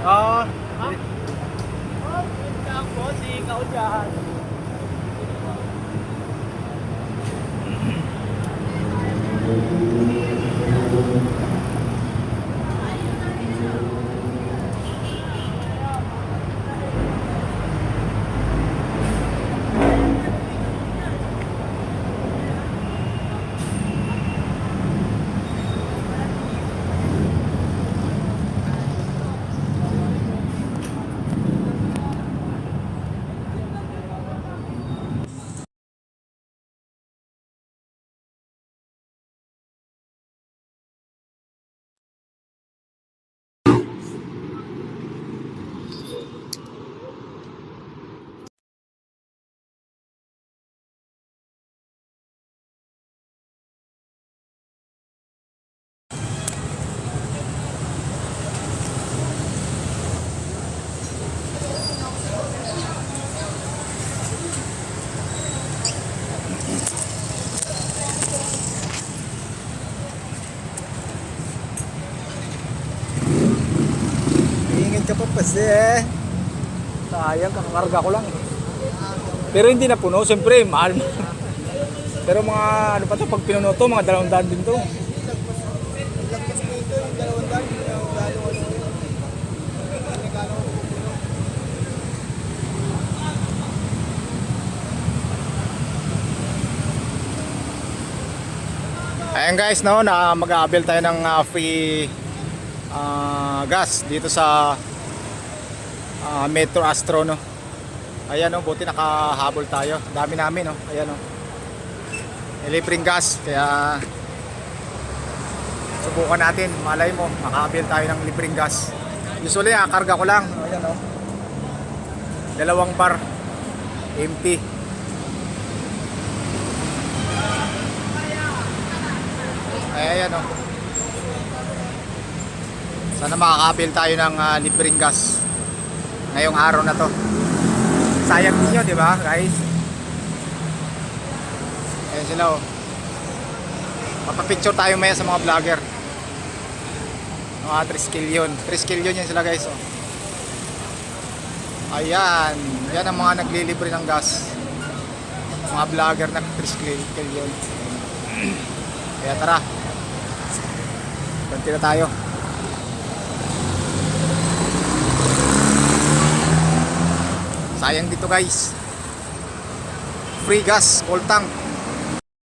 Ah, Ha? Oh, wait lang po. Si ikaw dyan. ingin ka pa kasi eh. Sayang, kakakarga ko lang. Pero hindi na puno, siyempre, mahal. Pero mga, ano pa to, pag pinuno to, mga 200 din to. Ayan guys, no, na mag-a-avail tayo ng free gas dito sa Metro Astro, no. Ayan, no, buti nakahabol tayo. Dami namin, no. Ayan, no. Libreng gas, kaya subukan natin. Malay mo, maka-avail tayo ng libreng gas. Usually, karga ko lang. Ayan, no. 2 bar empty. Ayan, oh. Sana makaka-avail tayo ng libreng gas ngayong araw na to. Sayang din yun, di ba guys? Ayan sila, oh. Papapicture tayo maya sa mga vlogger. Mga 3 skillion. 3 skillion yan sila guys, oh. Ayan. Yan ang mga naglilibre ng gas. Mga vlogger na 3 skillion. Kaya tara. Ganti na tayo. Sayang dito guys. Free gas, full tank.